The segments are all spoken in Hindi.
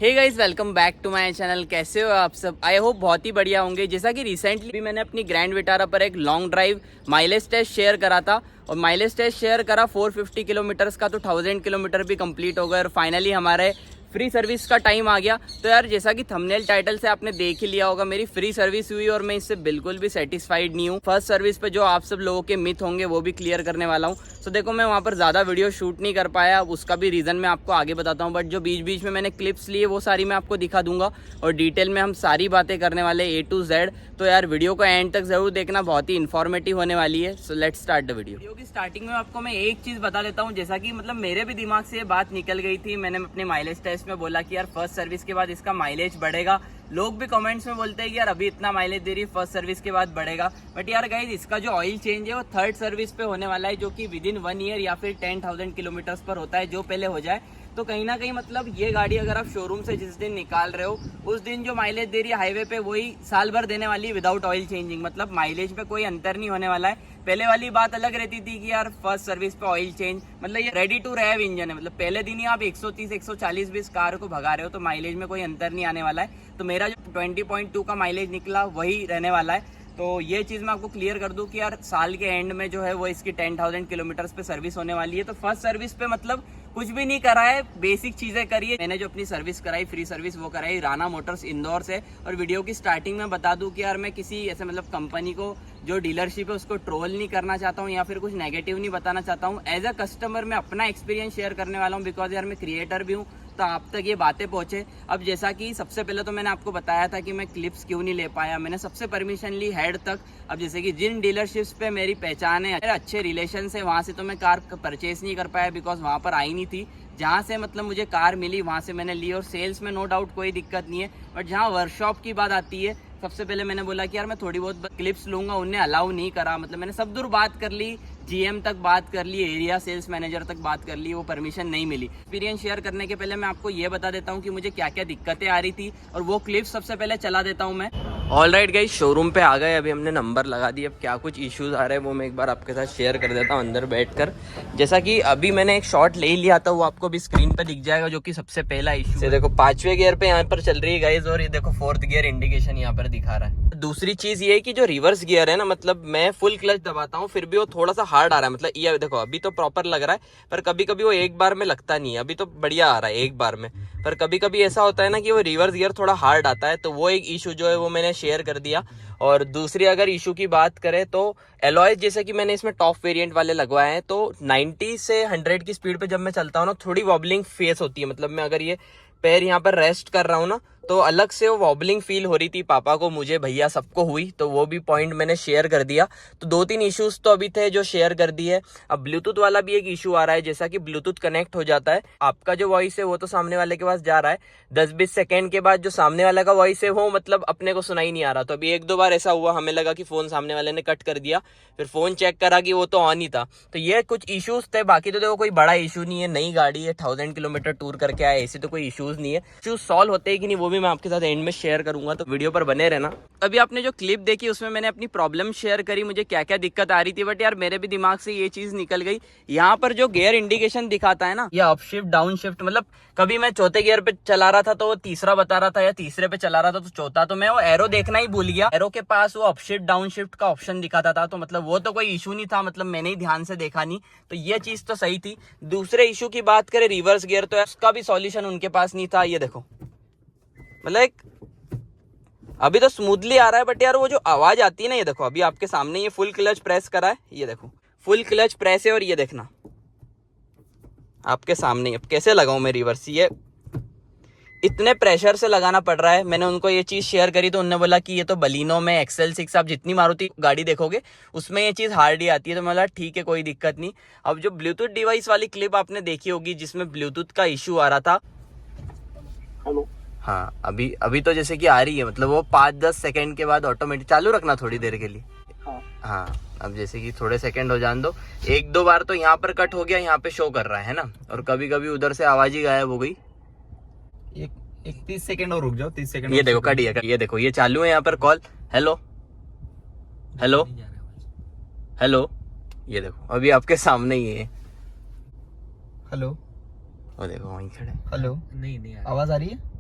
Hey guys, welcome back to my channel. कैसे हो आप सब? आई होप बहुत ही बढ़िया होंगे। जैसा कि रिसेंटली भी मैंने अपनी ग्रैंड विटारा पर एक long drive mileage test share करा था और माइलेज टेस्ट शेयर करा 450 किलोमीटर्स का, तो 1000 किलोमीटर भी कंप्लीट हो गए और फाइनली हमारे फ्री सर्विस का टाइम आ गया। तो यार, जैसा कि थंबनेल टाइटल से आपने देख ही लिया होगा, मेरी फ्री सर्विस हुई और मैं इससे बिल्कुल भी सेटिस्फाइड नहीं हूँ। फर्स्ट सर्विस पे जो आप सब लोगों के मिथ होंगे वो भी क्लियर करने वाला हूँ। तो देखो, मैं वहाँ पर ज़्यादा वीडियो शूट नहीं कर पाया, उसका भी रीज़न मैं आपको आगे बताता हूँ। बट जो बीच बीच में मैंने क्लिप्स लिए वो सारी मैं आपको दिखा दूंगा और डिटेल में हम सारी बातें करने वाले A to Z। तो यार, वीडियो को एंड तक जरूर देखना, बहुत ही इन्फॉर्मेटिव होने वाली है। So let's start the video की स्टार्टिंग में आपको मैं एक चीज़ बता देता हूँ। जैसा कि मतलब मेरे भी दिमाग से ये बात निकल गई थी, मैंने अपने माइलेज टेस्ट में बोला कि यार फर्स्ट सर्विस के बाद इसका माइलेज बढ़ेगा। लोग भी कमेंट्स में बोलते हैं कि यार अभी इतना माइलेज दे रही है, फर्स्ट सर्विस के बाद बढ़ेगा। बट यार गाइस, इसका जो ऑयल चेंज है वो थर्ड सर्विस पे होने वाला है, जो कि विद इन 1 ईयर या फिर 10,000 किलोमीटर्स पर होता है, जो पहले हो जाए। तो कहीं ना कहीं मतलब ये गाड़ी अगर आप शोरूम से जिस दिन निकाल रहे हो उस दिन जो माइलेज दे रही है हाईवे पे, वही साल भर देने वाली है विदाउट ऑयल चेंजिंग। मतलब माइलेज पे कोई अंतर नहीं होने वाला है। पहले वाली बात अलग रहती थी कि यार फर्स्ट सर्विस पे ऑयल चेंज, मतलब ये रेडी टू रैव इंजन है। मतलब पहले दिन ही आप 130 140 भी इस कार को भगा रहे हो तो माइलेज में कोई अंतर नहीं आने वाला है। तो मेरा जो 20.2 का माइलेज निकला वही रहने वाला है। तो ये चीज़ मैं आपको क्लियर कर दूं कि यार साल के एंड में जो है वो इसकी 10,000 किलोमीटर्स पे सर्विस होने वाली है। तो फर्स्ट सर्विस पे मतलब कुछ भी नहीं करा है, बेसिक चीज़ें करी है। मैंने जो अपनी सर्विस कराई, फ्री सर्विस, वो कराई राना मोटर्स इंदौर से। और वीडियो की स्टार्टिंग में बता दूं कि यार मैं किसी ऐसे मतलब कंपनी को जो डीलरशिप है उसको ट्रोल नहीं करना चाहता हूँ या फिर कुछ नेगेटिव नहीं बताना चाहता हूँ। एज अ कस्टमर मैं अपना एक्सपीरियंस शेयर करने वाला हूँ, बिकॉज यार मैं क्रिएटर भी हूँ तो आप तक ये बातें पहुंचे। अब जैसा कि सबसे पहले तो मैंने आपको बताया था कि मैं क्लिप्स क्यों नहीं ले पाया, मैंने सबसे परमिशन ली हेड तक। अब जैसे कि जिन डीलरशिप्स पे मेरी पहचान है, अच्छे रिलेशन है, वहाँ से तो मैं कार परचेज नहीं कर पाया, बिकॉज वहाँ पर आई नहीं थी। जहाँ से मतलब मुझे कार मिली वहाँ से मैंने ली और सेल्स में नो डाउट कोई दिक्कत नहीं है। बट जहाँ वर्कशॉप की बात आती है, सबसे पहले मैंने बोला कि यार मैं थोड़ी बहुत क्लिप्स लूंगा, उन्हें अलाउ नहीं करा। मतलब मैंने सब दूर बात कर ली, GM तक बात कर ली, एरिया सेल्स मैनेजर तक बात कर ली, वो परमिशन नहीं मिली। एक्सपीरियंस शेयर करने के पहले मैं आपको ये बता देता हूँ कि मुझे क्या क्या दिक्कतें आ रही थी और वो क्लिप्स सबसे पहले चला देता हूँ मैं। ऑलराइट गाइस, शोरूम पे आ गए, अभी हमने नंबर लगा दिया। अब क्या कुछ इश्यूज आ रहे हैं वो मैं एक बार आपके साथ शेयर कर देता हूँ अंदर बैठकर। जैसा कि अभी मैंने एक शॉट ले लिया था, वो आपको भी स्क्रीन पे दिख जाएगा, जो कि सबसे पहला इशू है। देखो 5वें गियर पे यहाँ पर चल रही है गाइस, और ये देखो 4th गियर इंडिकेशन यहाँ पर दिखा रहा है। दूसरी चीज ये है कि जो रिवर्स गियर है ना, मतलब मैं फुल क्लच दबाता हूँ फिर भी वो थोड़ा सा हार्ड आ रहा है। मतलब ये देखो अभी तो प्रॉपर लग रहा है, पर कभी कभी वो एक बार में लगता नहीं है। अभी तो बढ़िया आ रहा है एक बार में, पर कभी कभी ऐसा होता है ना कि वो रिवर्स गियर थोड़ा हार्ड आता है। तो वो एक इशू जो है वो मैंने शेयर कर दिया। और दूसरी अगर इशू की बात करें तो एलॉयज, जैसे कि मैंने इसमें टॉप वेरिएंट वाले लगवाए हैं, तो 90 से 100 की स्पीड पे जब मैं चलता हूँ ना, थोड़ी वॉबलिंग फेस होती है। मतलब मैं अगर ये पैर यहाँ पर रेस्ट कर रहा हूँ ना, तो अलग से वो वॉबलिंग फील हो रही थी। पापा को, मुझे, भैया, सबको हुई। तो वो भी पॉइंट मैंने शेयर कर दिया। तो 2-3 इश्यूज तो अभी थे जो शेयर कर दिए। अब ब्लूटूथ वाला भी एक इशू आ रहा है। जैसा कि ब्लूटूथ कनेक्ट हो जाता है, आपका जो वॉइस है वो तो सामने वाले के पास जा रहा है, 10-20 सेकेंड के बाद जो सामने वाला का वॉइस है वो मतलब अपने को सुनाई नहीं आ रहा। तो अभी 1-2 बार ऐसा हुआ, हमें लगा कि फोन सामने वाले ने कट कर दिया, फिर फोन चेक करा कि वो तो ऑन ही था। तो ये कुछ इश्यूज थे। बाकी तो देखो कोई बड़ा इशू नहीं है, नई गाड़ी है, 1000 किलोमीटर टूर करके आए, ऐसे तो कोई इश्यूज नहीं है। इश्यूज सॉल्व होते हैं कि नहीं वो भी मैं आपके साथ एंड में शेयर करूंगा, तो वीडियो पर बने रहना। अभी आपने जो क्लिप देखी उसमें मैंने अपनी प्रॉब्लम शेयर करी, मुझे क्या क्या दिक्कत आ रही थी। बट यार मेरे भी दिमाग से ये चीज निकल गई। यहाँ पर जो गियर इंडिकेशन दिखाता है ना, ये अप शिफ्ट डाउन शिफ्ट, मतलब कभी मैं चौथे गियर पे चला रहा था तो वो तीसरा बता रहा था, या तीसरे पे चला रहा था तो चौथा। तो मैं वो एरो देखना ही भूल गया। एरो के पास वो अप शिफ्ट डाउन शिफ्ट का ऑप्शन दिखाता था, तो मतलब वो तो कोई इशू नहीं था, मतलब मैंने ही ध्यान से देखा नहीं। तो ये चीज तो सही थी। दूसरे इशू की बात करें रिवर्स गियर, तो उसका भी सॉल्यूशन उनके पास नहीं था। ये देखो, मतलब एक अभी तो स्मूथली आ रहा है, बट यार वो जो आवाज आती है ना, ये देखो अभी आपके सामने ये फुल क्लच प्रेस करा है, ये देखो फुल क्लच प्रेस है, और ये देखना आपके सामने अब कैसे लगाऊं मैं रिवर्स, ये इतने प्रेशर से लगाना पड़ रहा है। मैंने उनको ये चीज शेयर करी तो उन्होंने बोला कि ये तो बलिनो में XL6, आप जितनी मारुति गाड़ी देखोगे उसमें ये चीज हार्ड ही आती है। तो मैं बोला ठीक है, कोई दिक्कत नहीं। अब जो ब्लूटूथ डिवाइस वाली क्लिप आपने देखी होगी जिसमें ब्लूटूथ का इशू आ रहा था, हेलो। हाँ अभी तो जैसे कि आ रही है, मतलब वो 5-10 सेकंड के बाद ऑटोमेटिक चालू रखना थोड़ी देर के लिए। हाँ हाँ, अब जैसे कि थोड़े सेकंड हो जान दो। 1-2 बार तो यहाँ पर कट हो गया, यहाँ पे शो कर रहा है ना, और कभी कभी उधर से आवाज ही गायब हो गई। एक 30 सेकंड और रुक जाओ, 30 सेकंड। ये देखो कट गया, ये देखो ये चालू है यहाँ पर कॉल। हेलो हेलो हेलो, ये देखो अभी आपके सामने ही है। हेलो, वो देखो वहीं खड़े। हेलो, नहीं आवाज आ रही है?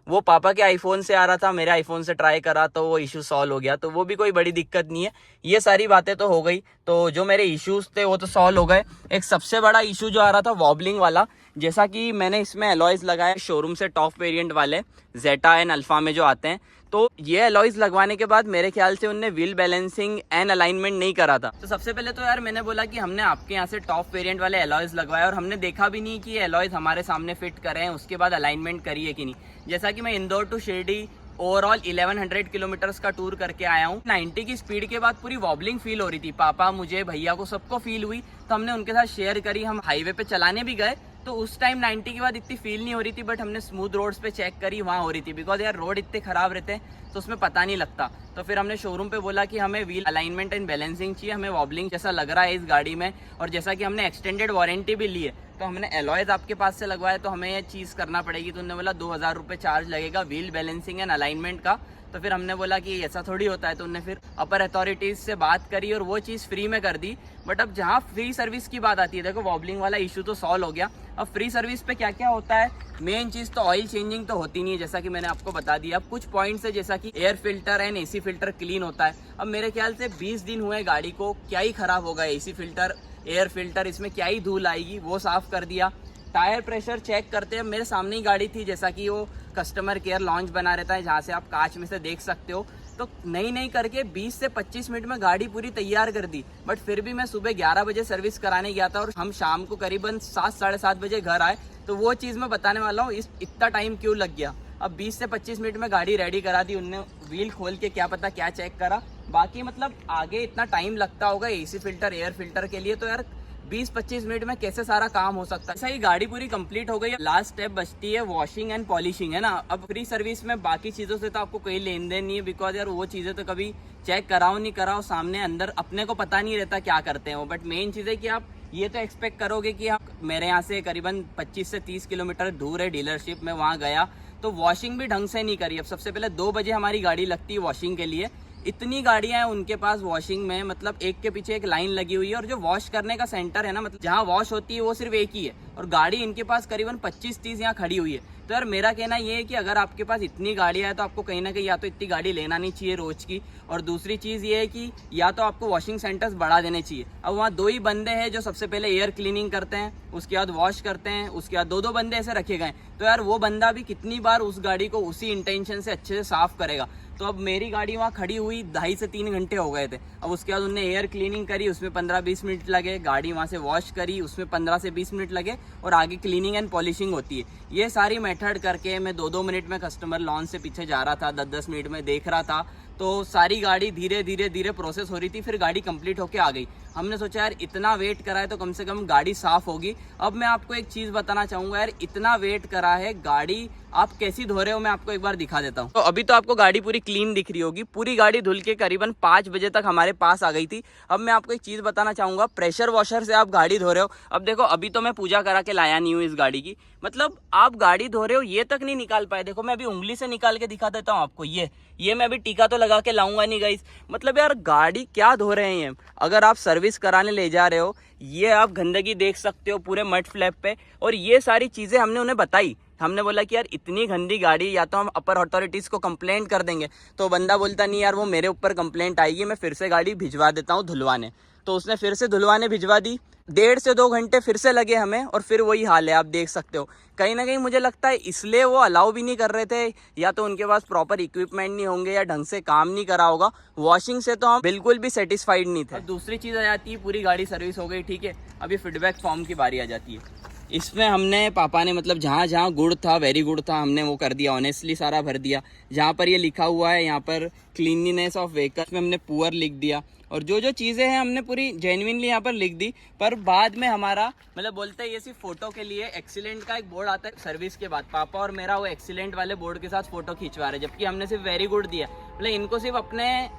वो पापा के आईफोन से आ रहा था, मेरे आईफोन से ट्राई करा तो वो इशू सॉल्व हो गया, तो वो भी कोई बड़ी दिक्कत नहीं है। ये सारी बातें तो हो गई, तो जो मेरे इश्यूज थे वो तो सॉल्व हो गए। एक सबसे बड़ा इशू जो आ रहा था वॉबलिंग वाला, जैसा कि मैंने इसमें एलॉयज लगाए शोरूम से टॉप वेरिएंट वाले जेटा एंड अल्फा में जो आते हैं, तो ये एलॉयज लगवाने के बाद मेरे ख्याल से उनने व्हील बैलेंसिंग एंड अलाइनमेंट नहीं करा था। तो सबसे पहले तो यार मैंने बोला कि हमने आपके यहाँ से टॉप वेरिएंट वाले एलॉयज लगवाए और हमने देखा भी नहीं कि ये एलॉयज हमारे सामने फिट करें, उसके बाद अलाइनमेंट करी है कि नहीं। जैसा कि मैं Indore to Shirdi overall 1100 kilometres का टूर करके आया हूँ। 90 की स्पीड के बाद पूरी वॉबलिंग फील हो रही थी, पापा मुझे भैया को सबको फील हुई, तो हमने उनके साथ शेयर करी। हम हाईवे पे चलाने भी गए तो उस टाइम 90 के बाद इतनी फील नहीं हो रही थी, बट हमने स्मूथ रोड्स पे चेक करी, वहाँ हो रही थी। बिकॉज यार रोड इतने खराब रहते हैं तो उसमें पता नहीं लगता। तो फिर हमने शोरूम पे बोला कि हमें व्हील अलाइनमेंट एंड बैलेंसिंग चाहिए, हमें वॉबलिंग जैसा लग रहा है इस गाड़ी में, और जैसा कि हमने एक्सटेंडेड वारंटी भी ली है तो हमने एलॉयज आपके पास से लगवाया, तो हमें ये चीज़ करना पड़ेगी। तो उन्होंने बोला 2000 रुपये चार्ज लगेगा व्हील बैलेंसिंग एंड अलाइनमेंट का। तो फिर हमने बोला कि ऐसा थोड़ी होता है, तो उन्होंने फिर अपर अथॉरिटीज़ से बात करी और वो चीज़ फ्री में कर दी। बट अब जहाँ फ्री सर्विस की बात आती है, देखो वॉबलिंग वाला इशू तो सॉल्व हो गया, अब फ्री सर्विस पे क्या क्या होता है। मेन चीज़ तो ऑयल चेंजिंग तो होती नहीं है, जैसा कि मैंने आपको बता दिया। अब कुछ पॉइंट्स है जैसा कि air filter and AC filter clean होता है। अब मेरे ख्याल से 20 दिन हुए गाड़ी को, क्या ही खराब होगा एसी फिल्टर एयर फिल्टर, इसमें क्या ही धूल आएगी, वो साफ़ कर दिया। टायर प्रेशर चेक करते हैं, मेरे सामने ही गाड़ी थी, जैसा कि वो कस्टमर केयर लॉन्च बना रहता है जहाँ से आप कांच में से देख सकते हो। तो नहीं करके 20 से 25 मिनट में गाड़ी पूरी तैयार कर दी। बट फिर भी मैं सुबह 11 बजे सर्विस कराने गया था और हम शाम को करीबन 7 साढ़े 7 बजे घर आए। तो वो चीज़ मैं बताने वाला हूँ, इतना टाइम क्यों लग गया। अब 20 से 25 मिनट में गाड़ी रेडी करा दी उनने, व्हील खोल के क्या पता क्या चेक करा। बाकी मतलब आगे इतना टाइम लगता होगा एसी फिल्टर एयर फिल्टर के लिए, तो यार 20-25 मिनट में कैसे सारा काम हो सकता है। ऐसा ही गाड़ी पूरी कंप्लीट हो गई, लास्ट स्टेप बचती है वॉशिंग एंड पॉलिशिंग, है ना। अब फ्री सर्विस में बाकी चीज़ों से तो आपको कोई लेन देन नहीं है, बिकॉज यार वो चीज़ें तो कभी चेक कराओ नहीं कराओ, सामने अंदर अपने को पता नहीं रहता क्या करते हैं वो। बट मेन चीज़ है कि आप ये तो एक्सपेक्ट करोगे कि आप, मेरे यहाँ से करीबन 25 से 30 किलोमीटर दूर है डीलरशिप, में वहाँ गया तो वॉशिंग भी ढंग से नहीं करी। अब सबसे पहले 2 बजे हमारी गाड़ी लगती है वॉशिंग के लिए, इतनी गाड़ियां हैं उनके पास वॉशिंग में, मतलब एक के पीछे एक लाइन लगी हुई है। और जो वॉश करने का सेंटर है ना, मतलब जहां वॉश होती है वो सिर्फ एक ही है, और गाड़ी इनके पास करीबन 25-30 यहाँ खड़ी हुई है। तो यार मेरा कहना ये है कि अगर आपके पास इतनी गाड़ियां हैं तो आपको कहीं ना कहीं या तो इतनी गाड़ी लेना नहीं चाहिए रोज की, और दूसरी चीज़ ये है कि या तो आपको वॉशिंग सेंटर्स बढ़ा देने चाहिए। अब वहाँ 2 ही बंदे हैं जो सबसे पहले एयर क्लीनिंग करते हैं, उसके बाद वॉश करते हैं, उसके बाद 2-2 बंदे ऐसे रखे गए। तो यार वो बंदा भी कितनी बार उस गाड़ी को उसी इंटेंशन से अच्छे से साफ करेगा। तो अब मेरी गाड़ी वहाँ खड़ी हुई 2.5 से 3 घंटे हो गए थे। अब उसके बाद उन्होंने एयर क्लीनिंग करी, उसमें 15-20 मिनट लगे, गाड़ी वहाँ से वॉश करी, उसमें 15 से 20 मिनट लगे, और आगे क्लीनिंग एंड पॉलिशिंग होती है। ये सारी मेथड करके मैं 2-2 मिनट में कस्टमर लॉन से पीछे जा रहा था, 10-10 मिनट में देख रहा था। तो सारी गाड़ी धीरे धीरे प्रोसेस हो रही थी, फिर गाड़ी कंप्लीट होके आ गई। हमने सोचा यार इतना वेट करा है तो कम से कम गाड़ी साफ होगी। अब मैं आपको एक चीज़ बताना चाहूँगा यार, इतना वेट करा है, गाड़ी आप कैसी धो रहे हो मैं आपको एक बार दिखा देता हूँ। तो अभी तो आपको गाड़ी पूरी क्लीन दिख रही होगी, पूरी गाड़ी धुल के करीबन 5 बजे तक हमारे पास आ गई थी। अब मैं आपको एक चीज़ बताना चाहूँगा, प्रेशर वॉशर से आप गाड़ी धो रहे हो। अब देखो अभी तो मैं पूजा करा के लाया नहीं हूँ इस गाड़ी की, मतलब आप गाड़ी धो रहे हो ये तक नहीं निकाल पाए। देखो मैं अभी उंगली से निकाल के दिखा देता हूँ आपको, ये मैं अभी टीका तो लगा के लाऊंगा नहीं गाइस। मतलब यार गाड़ी क्या धो रहे हैं। अगर आप सर्विस कराने ले जा रहे हो, ये आप गंदगी देख सकते हो पूरे मड फ्लैप पे, और ये सारी चीज़ें हमने उन्हें बताई। हमने बोला कि यार इतनी गंदी गाड़ी, या तो हम अपर अथॉरिटीज़ को कंप्लेंट कर देंगे। तो बंदा बोलता नहीं यार वो मेरे ऊपर कंप्लेंट आएगी, मैं फिर से गाड़ी भिजवा देता हूँ धुलवाने। तो उसने फिर से धुलवाने भिजवा दी, 1.5 से 2 घंटे फिर से लगे हमें, और फिर वही हाल है आप देख सकते हो। कहीं ना कहीं मुझे लगता है इसलिए वो अलाउ भी नहीं कर रहे थे, या तो उनके पास प्रॉपर इक्विपमेंट नहीं होंगे, या ढंग से काम नहीं करा होगा। वॉशिंग से तो हम बिल्कुल भी सेटिस्फाइड नहीं थे। अब दूसरी चीज़ आ जाती है, पूरी गाड़ी सर्विस हो गई, ठीक है, अभी फीडबैक फॉर्म की बारी आ जाती है। इसमें हमने पापा ने मतलब जहाँ जहाँ गुड था, वेरी गुड था, हमने वो कर दिया, ऑनेस्टली सारा भर दिया। जहाँ पर ये लिखा हुआ है यहाँ पर क्लीनलीनेस ऑफ व्हीकल में हमने पुअर लिख दिया, और जो जो चीज़ें हैं हमने पूरी जेन्युइनली यहाँ पर लिख दी। पर बाद में हमारा मतलब बोलते हैं ये सिर्फ फोटो के लिए, एक्सीलेंट का एक बोर्ड आता है सर्विस के बाद, पापा और मेरा वो एक्सीलेंट वाले बोर्ड के साथ फोटो खिंचवा रहे, जबकि हमने सिर्फ वेरी गुड दिया। मतलब इनको सिर्फ अपने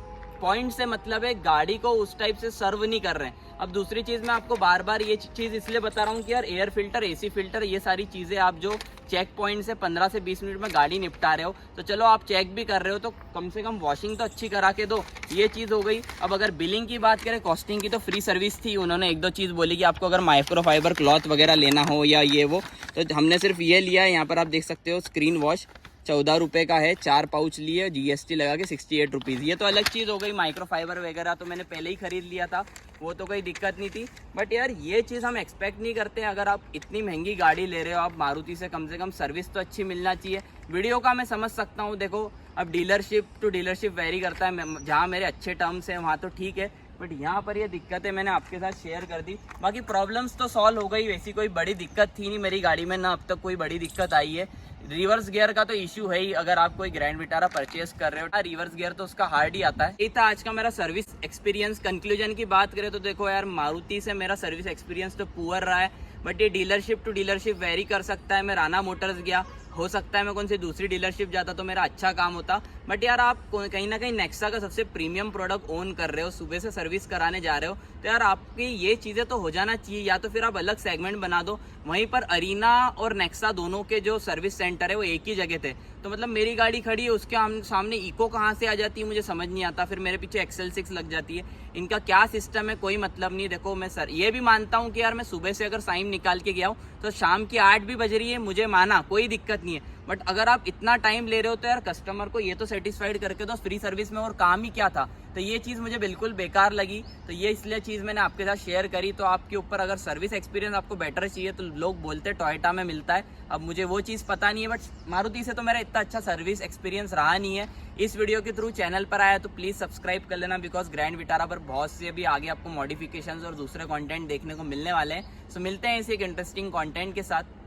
पॉइंट से मतलब है, गाड़ी को उस टाइप से सर्व नहीं कर रहे हैं। अब दूसरी चीज़ मैं आपको बार बार ये चीज़ इसलिए बता रहा हूँ कि यार एयर फिल्टर एसी फिल्टर ये सारी चीज़ें आप जो चेक पॉइंट से 15 से 20 मिनट में गाड़ी निपटा रहे हो, तो चलो आप चेक भी कर रहे हो तो कम से कम वॉशिंग तो अच्छी करा के दो, ये चीज़ हो गई। अब अगर बिलिंग की बात करें, कॉस्टिंग की, तो फ्री सर्विस थी। उन्होंने 1-2 चीज़ बोली कि आपको अगर माइक्रोफाइबर क्लॉथ वगैरह लेना हो या ये वो, तो हमने सिर्फ ये लिया है। यहाँ पर आप देख सकते हो स्क्रीन वॉश 14 रुपये का है, 4 पाउच लिए, GST लगा के 68 रुपीज़। ये तो अलग चीज़ हो गई, माइक्रोफाइबर वगैरह तो मैंने पहले ही खरीद लिया था, वो तो कोई दिक्कत नहीं थी। बट यार ये चीज़ हम एक्सपेक्ट नहीं करते हैं, अगर आप इतनी महंगी गाड़ी ले रहे हो, आप मारुति से कम सर्विस तो अच्छी मिलना चाहिए। वीडियो का मैं समझ सकता हूँ, देखो अब डीलरशिप टू डीलरशिप वेरी करता है, जहाँ मेरे अच्छे टर्म्स हैं वहाँ तो ठीक है, बट यहाँ पर ये दिक्कतें मैंने आपके साथ शेयर कर दी। बाकी प्रॉब्लम्स तो सॉल्व हो गई, वैसी कोई बड़ी दिक्कत थी नहीं मेरी गाड़ी में, ना अब तक कोई बड़ी दिक्कत आई है। रिवर्स गियर का तो इशू है ही, अगर आप कोई ग्रैंड विटारा परचेस कर रहे हो, रिवर्स गियर तो उसका हार्ड ही आता है। यही था आज का मेरा सर्विस एक्सपीरियंस। कंक्लूजन की बात करें तो देखो यार, मारुति से मेरा सर्विस एक्सपीरियंस तो पुअर रहा है, बट ये डीलरशिप टू डीलरशिप वेरी कर सकता है। मैं राना मोटर्स गया, हो सकता है मैं कौन सी दूसरी डीलरशिप जाता तो मेरा अच्छा काम होता, बट यार आप कहीं ना कहीं नेक्सा का सबसे प्रीमियम प्रोडक्ट ओन कर रहे हो, सुबह से सर्विस कराने जा रहे हो, तो यार आपकी ये चीज़ें तो हो जाना चाहिए। या तो फिर आप अलग सेगमेंट बना दो, वहीं पर अरीना और नेक्सा दोनों के जो सर्विस सेंटर है वो एक ही जगह थे, तो मतलब मेरी गाड़ी खड़ी है, उसके सामने इको कहाँ से आ जाती है मुझे समझ नहीं आता, फिर मेरे पीछे XL6 लग जाती है। इनका क्या सिस्टम है कोई मतलब नहीं। देखो मैं सर ये भी मानता हूँ कि यार मैं सुबह से अगर साइम निकाल के गया हूँ तो शाम की 8 भी बज रही है, मुझे माना कोई दिक्कत नहीं है, बट अगर आप इतना टाइम ले रहे हो तो यार कस्टमर को ये तो सेटिस्फाइड करके दो, फ्री सर्विस में और काम ही क्या था। तो ये चीज़ मुझे बिल्कुल बेकार लगी, तो ये इसलिए चीज़ मैंने आपके साथ शेयर करी। तो आपके ऊपर अगर सर्विस एक्सपीरियंस आपको बेटर चाहिए तो लोग बोलते टोयोटा में मिलता है, अब मुझे वो चीज़ पता नहीं है, बट मारुति से तो मेरा इतना अच्छा सर्विस एक्सपीरियंस रहा नहीं है। इस वीडियो के थ्रू चैनल पर आया तो प्लीज़ सब्सक्राइब कर लेना, बिकॉज ग्रैंड विटारा पर बहुत से अभी आगे आपको मॉडिफिकेशंस और दूसरे कंटेंट देखने को मिलने वाले हैं। सो मिलते हैं इसी एक इंटरेस्टिंग कंटेंट के साथ।